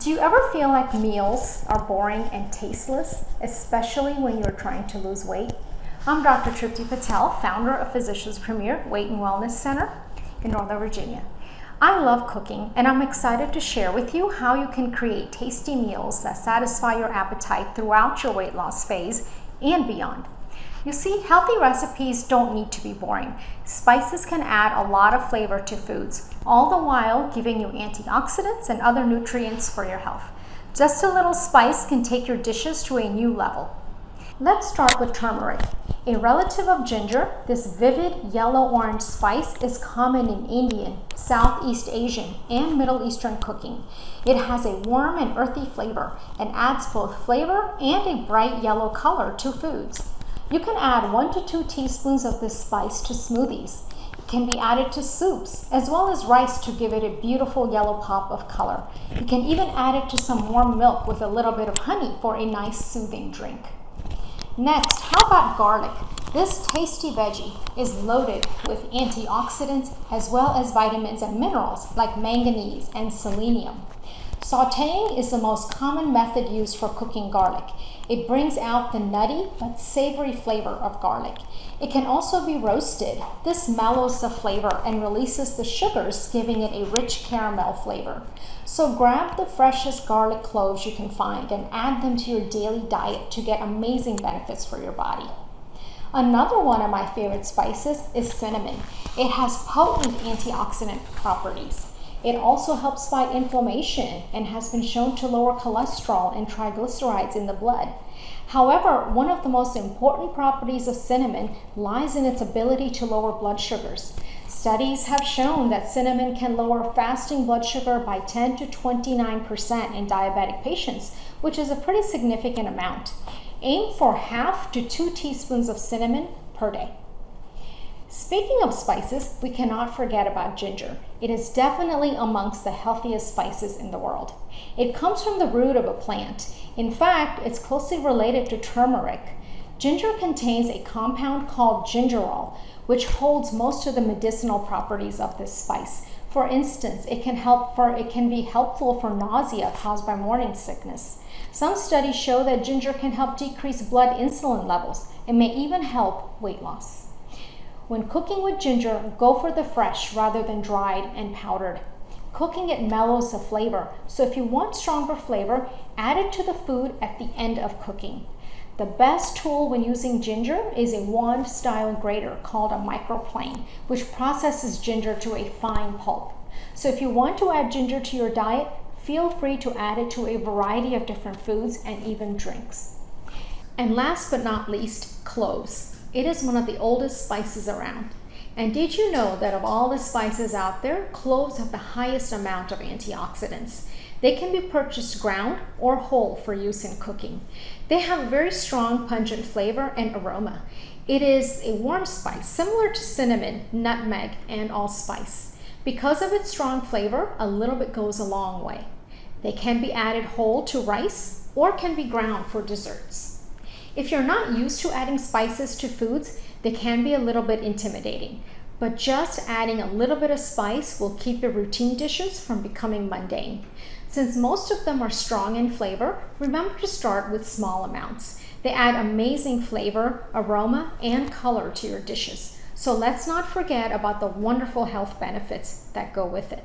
Do you ever feel like meals are boring and tasteless, especially when you're trying to lose weight? I'm Dr. Patel, founder of Physicians Premier Weight and Wellness Center in Northern Virginia. I love cooking, and I'm excited to share with you how you can create tasty meals that satisfy your appetite throughout your weight loss phase and beyond. You see, healthy recipes don't need to be boring. Spices can add a lot of flavor to foods, all the while giving you antioxidants and other nutrients for your health. Just a little spice can take your dishes to a new level. Let's start with turmeric. A relative of ginger, this vivid yellow-orange spice is common in Indian, Southeast Asian, and Middle Eastern cooking. It has a warm and earthy flavor and adds both flavor and a bright yellow color to foods. You can add 1 to 2 teaspoons of this spice to smoothies. It can be added to soups, as well as rice to give it a beautiful yellow pop of color. You can even add it to some warm milk with a little bit of honey for a nice soothing drink. Next, how about garlic? This tasty veggie is loaded with antioxidants as well as vitamins and minerals like manganese and selenium. Sautéing is the most common method used for cooking garlic. It brings out the nutty but savory flavor of garlic. It can also be roasted. This mellows the flavor and releases the sugars, giving it a rich caramel flavor. So grab the freshest garlic cloves you can find and add them to your daily diet to get amazing benefits for your body. Another one of my favorite spices is cinnamon. It has potent antioxidant properties. It also helps fight inflammation and has been shown to lower cholesterol and triglycerides in the blood. However, one of the most important properties of cinnamon lies in its ability to lower blood sugars. Studies have shown that cinnamon can lower fasting blood sugar by 10 to 29% in diabetic patients, which is a pretty significant amount. Aim for half to 2 teaspoons of cinnamon per day. Speaking of spices, we cannot forget about ginger. It is definitely amongst the healthiest spices in the world. It comes from the root of a plant. In fact, it's closely related to turmeric. Ginger contains a compound called gingerol, which holds most of the medicinal properties of this spice. For instance, it can be helpful for nausea caused by morning sickness. Some studies show that ginger can help decrease blood insulin levels and may even help weight loss. When cooking with ginger, go for the fresh rather than dried and powdered. Cooking it mellows the flavor, so if you want stronger flavor, add it to the food at the end of cooking. The best tool when using ginger is a wand-style grater called a microplane, which processes ginger to a fine pulp. So if you want to add ginger to your diet, feel free to add it to a variety of different foods and even drinks. And last but not least, cloves. It is one of the oldest spices around. And did you know that of all the spices out there, cloves have the highest amount of antioxidants? They can be purchased ground or whole for use in cooking. They have a very strong pungent flavor and aroma. It is a warm spice, similar to cinnamon, nutmeg, and allspice. Because of its strong flavor, a little bit goes a long way. They can be added whole to rice or can be ground for desserts. If you're not used to adding spices to foods, they can be a little bit intimidating. But just adding a little bit of spice will keep your routine dishes from becoming mundane. Since most of them are strong in flavor, remember to start with small amounts. They add amazing flavor, aroma, and color to your dishes. So let's not forget about the wonderful health benefits that go with it.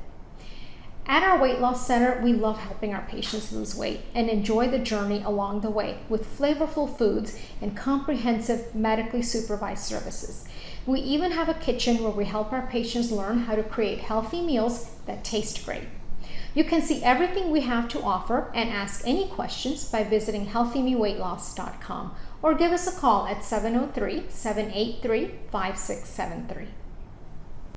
At our weight loss center, we love helping our patients lose weight and enjoy the journey along the way with flavorful foods and comprehensive medically supervised services. We even have a kitchen where we help our patients learn how to create healthy meals that taste great. You can see everything we have to offer and ask any questions by visiting healthymeweightloss.com or give us a call at 703-783-5673.